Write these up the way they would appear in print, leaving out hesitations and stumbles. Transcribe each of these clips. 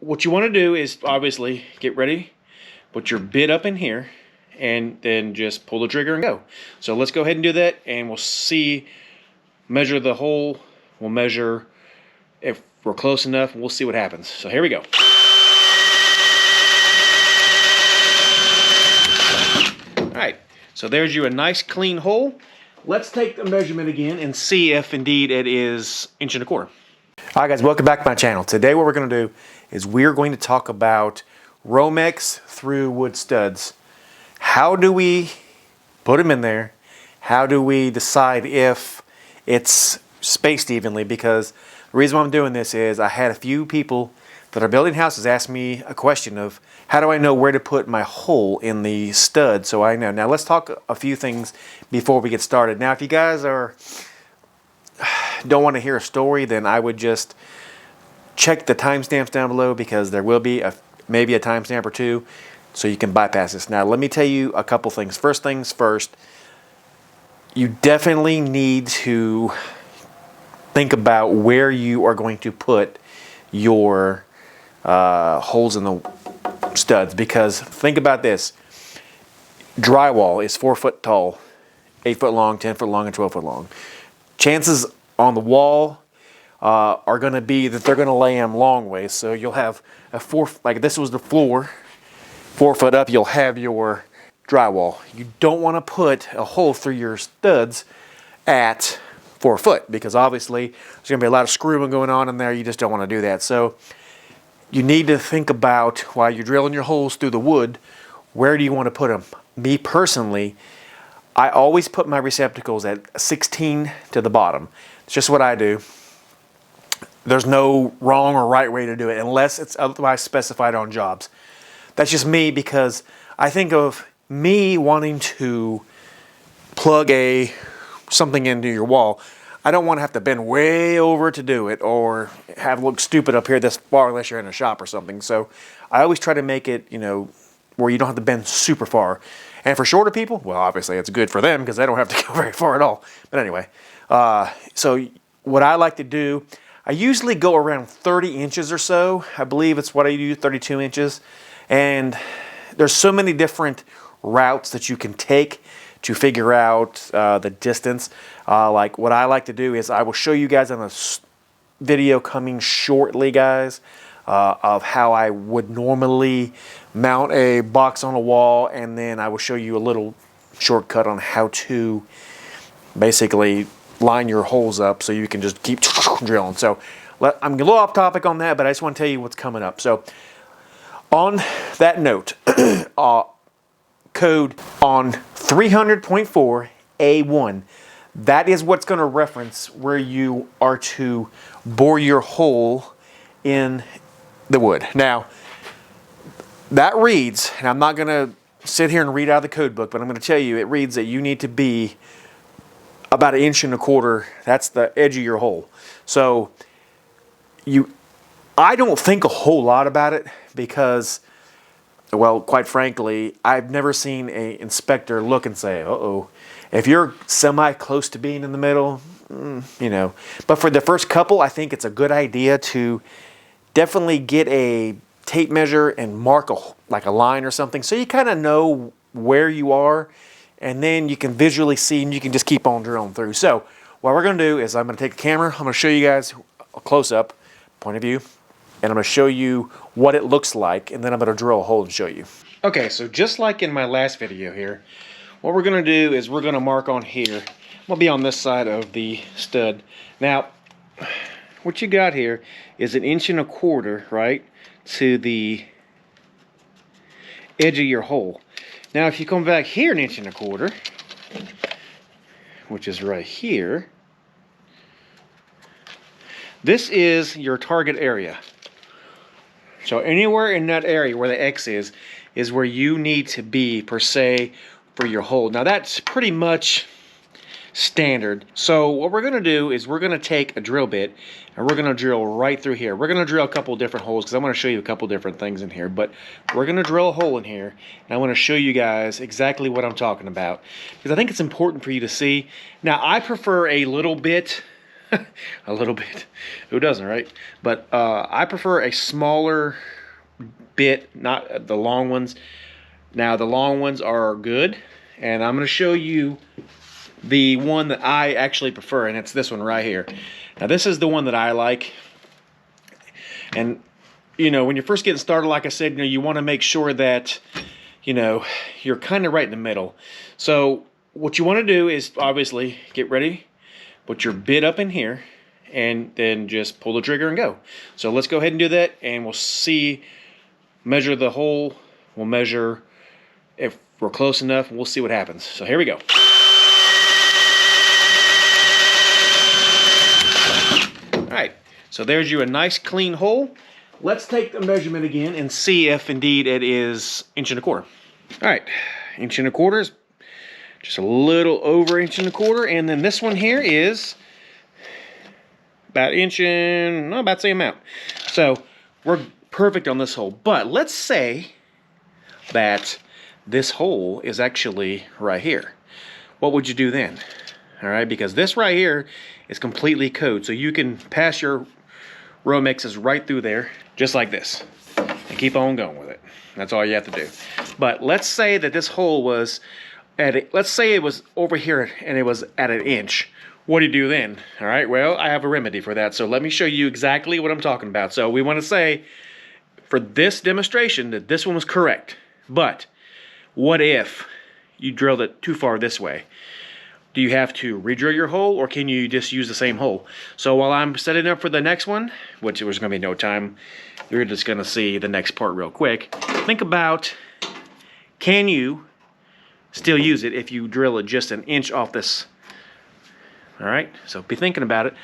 what you want to do is obviously get ready, put your bit up in here, and then just pull the trigger and go. So let's go ahead and do that, and we'll see, measure the hole, we'll measure if we're close enough, and we'll see what happens. So here we go. Alright, so there's you a nice clean hole. Let's take the measurement again and see if indeed it is 1 1/4 inches. Alright guys, welcome back to my channel. Today what we're going to do is we're going to talk about romex through wood studs. How do we put them in there? How do we decide if it's spaced evenly? Because the reason why I'm doing this is I had a few people that are building houses ask me a question of how do I know where to put my hole in the stud so I know. Now let's talk a few things before we get started. Now if you guys don't want to hear a story, then I would just check the timestamps down below, because there will be maybe a timestamp or two, so you can bypass this. Now let me tell you a couple things. First things first, you definitely need to think about where you are going to put your holes in the studs, because think about this. Drywall is 4 foot tall, 8 foot long, 10 foot long, and 12 foot long. Chances on the wall are going to be that they're going to lay them long ways. So you'll have a like this was the floor, 4 foot up, you'll have your drywall. You don't want to put a hole through your studs at 4 foot, because obviously there's going to be a lot of screwing going on in there. You just don't want to do that. So you need to think about, while you're drilling your holes through the wood, where do you want to put them? Me personally, I always put my receptacles at 16 to the bottom. It's just what I do. There's no wrong or right way to do it unless it's otherwise specified on jobs. That's just me, because I think of me wanting to plug something into your wall. I don't want to have to bend way over to do it, or have look stupid up here this far unless you're in a shop or something. So I always try to make it, where you don't have to bend super far. And for shorter people, well, obviously it's good for them because they don't have to go very far at all. But anyway, so what I like to do, I usually go around 30 inches or so. I believe it's what I do, 32 inches. And there's so many different routes that you can take to figure out the distance. Like what I like to do is I will show you guys in a video coming shortly, guys, of how I would normally mount a box on a wall, and then I will show you a little shortcut on how to basically line your holes up so you can just keep drilling. So I'm a little off topic on that, but I just want to tell you what's coming up. So on that note, code on 300.4 A1, that is what's going to reference where you are to bore your hole in the wood. Now, that reads, and I'm not going to sit here and read out of the code book, but I'm going to tell you, it reads that you need to be about 1 1/4 inches. That's the edge of your hole. So I don't think a whole lot about it, because, well, quite frankly, I've never seen an inspector look and say, uh-oh, if you're semi-close to being in the middle, But for the first couple, I think it's a good idea to definitely get a tape measure and mark like a line or something, so you kind of know where you are, and then you can visually see, and you can just keep on drilling through. So what we're going to do is I'm going to take the camera, I'm going to show you guys a close-up point of view, and I'm going to show you what it looks like, and then I'm going to drill a hole and show you. Okay, so just like in my last video here, what we're going to do is we're going to mark on here. I'm going to be on this side of the stud. Now, what you got here is 1 1/4 inches, right, to the edge of your hole. Now, if you come back here 1 1/4 inches, which is right here, this is your target area. So anywhere in that area where the X is where you need to be, per se, for your hole. Now that's pretty much standard. So what we're going to do is we're going to take a drill bit and we're going to drill right through here. We're going to drill a couple different holes because I'm going to show you a couple different things in here. But we're going to drill a hole in here, and I want to show you guys exactly what I'm talking about, because I think it's important for you to see. Now I prefer a little bit a little bit. Who doesn't, right? But I prefer a smaller bit, not the long ones. Now the long ones are good, and I'm going to show you the one that I actually prefer, and it's this one right here. Now this is the one that I like. And you know, when you're first getting started, like I said, you know, you want to make sure that, you know, you're kind of right in the middle. So what you want to do is obviously get ready, put your bit up in here, and then just pull the trigger and go. So let's go ahead and do that, and we'll see, measure the hole, we'll measure if we're close enough, and we'll see what happens. So here we go. All right, so there's you a nice clean hole. Let's take the measurement again and see if indeed it is 1.25 inches. All right, 1.25 inches, just a little over 1.25 inches, and then this one here is about inch and about the same amount. So we're perfect on this hole. But let's say that this hole is actually right here. What would you do then? All right, because this right here is completely code, so you can pass your romexes right through there, just like this, and keep on going with it. That's all you have to do. But let's say that this hole was let's say it was over here and it was at 1 inch. What do you do then? All right, well, I have a remedy for that. So let me show you exactly what I'm talking about. So we want to say, for this demonstration, that this one was correct. But what if you drilled it too far this way? Do you have to re-drill your hole, or can you just use the same hole? So while I'm setting up for the next one, which there's going to be no time, you're just going to see the next part real quick. Think about, can you still use it if you drill it just 1 inch off this? All right, so be thinking about it,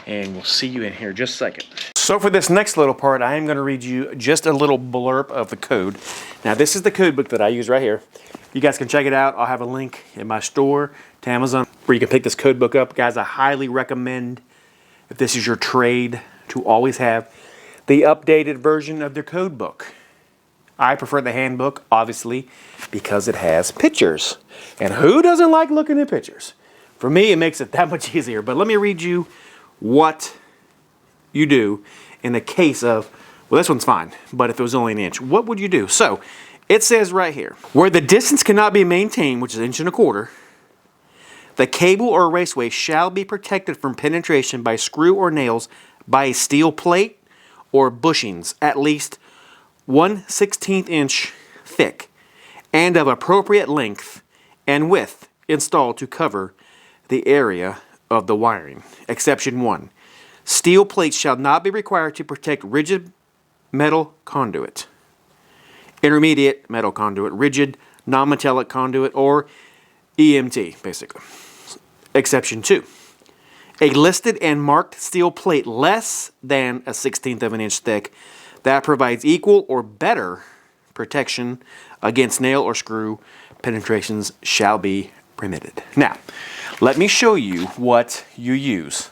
and we'll see you in here just a second. So for this next little part, I am going to read you just a little blurb of the code. Now this is the code book that I use right here. You guys can check it out. I'll have a link in my store to Amazon where you can pick this code book up. Guys, I highly recommend, if this is your trade, to always have the updated version of their code book. I prefer the handbook, obviously, because it has pictures. And who doesn't like looking at pictures? For me, it makes it that much easier. But let me read you what you do in the case of, well, this one's fine, but if it was only 1 inch, what would you do? So it says right here, where the distance cannot be maintained, which is 1.25 inches, the cable or raceway shall be protected from penetration by screw or nails by a steel plate or bushings at least 1/16 inch thick and of appropriate length and width installed to cover the area of the wiring. Exception 1. Steel plates shall not be required to protect rigid metal conduit, intermediate metal conduit, rigid non-metallic conduit, or EMT, basically. Exception 2. A listed and marked steel plate less than 1/16 of an inch thick that provides equal or better protection against nail or screw penetrations shall be permitted. Now, let me show you what you use.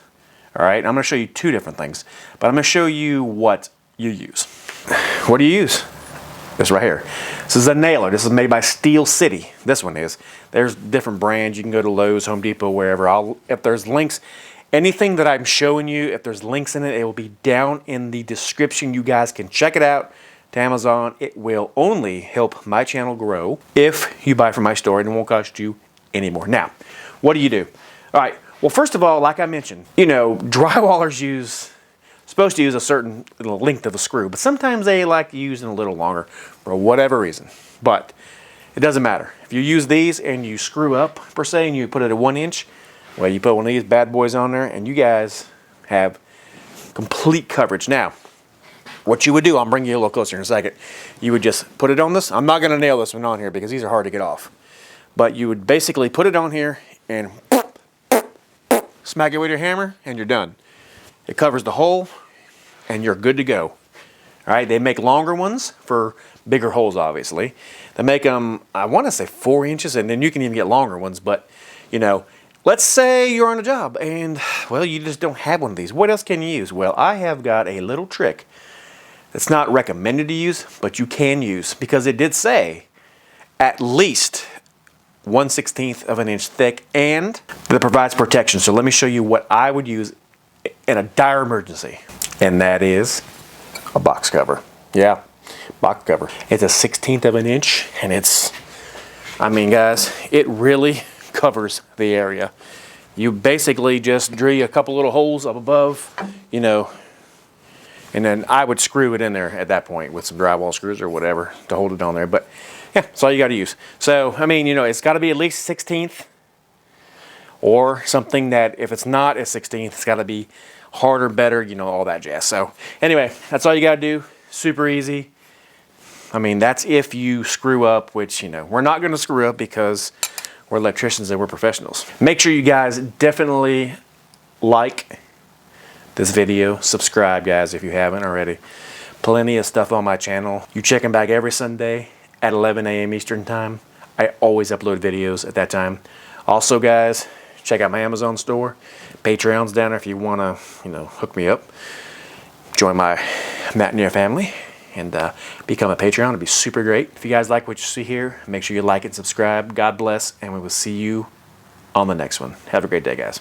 All right, I'm going to show you two different things, but I'm going to show you what you use. What do you use? This right here. This is a nailer. This is made by Steel City. This one is. There's different brands. You can go to Lowe's, Home Depot, wherever. If there's links, anything that I'm showing you, if there's links in it, it will be down in the description. You guys can check it out to Amazon. It will only help my channel grow if you buy from my store, and it won't cost you any more. Now, what do you do? All right. Well, first of all, like I mentioned, you know, drywallers supposed to use a certain length of a screw, but sometimes they like to use it a little longer for whatever reason. But it doesn't matter. If you use these and you screw up, per se, and you put it at 1 inch, well, you put one of these bad boys on there, and you guys have complete coverage. Now, what you would do, I'll bring you a little closer in a second. You would just put it on this. I'm not going to nail this one on here because these are hard to get off. But you would basically put it on here and smack it with your hammer, and you're done. It covers the hole, and you're good to go. All right, they make longer ones for bigger holes, obviously. They make them, I want to say 4 inches, and then you can even get longer ones. But, you know, let's say you're on a job, and, well, you just don't have one of these. What else can you use? Well, I have got a little trick that's not recommended to use, but you can use, because it did say at least 1/16 of an inch thick, and that provides protection. So let me show you what I would use in a dire emergency. And that is a box cover. Yeah, box cover. It's a 1/16 of an inch, and it's, I mean guys, it really covers the area. You basically just drill a couple little holes up above, you know, and then I would screw it in there at that point with some drywall screws or whatever to hold it on there. But yeah, that's all you got to use. So, I mean, you know, it's got to be at least 1/16 or something that if it's not a 1/16, it's got to be harder, better, you know, all that jazz. So anyway, that's all you got to do. Super easy. I mean, that's if you screw up, which, you know, we're not going to screw up because we're electricians and we're professionals. Make sure you guys definitely like this video. Subscribe, guys, if you haven't already. Plenty of stuff on my channel. You checking back every Sunday at 11 a.m. Eastern time. I always upload videos at that time. Also, guys, check out my Amazon store. Patreon's down there if you want to, you know, hook me up. Join my Mountaineer family and become a Patreon. It'd be super great. If you guys like what you see here, make sure you like and subscribe. God bless, and we will see you on the next one. Have a great day, guys.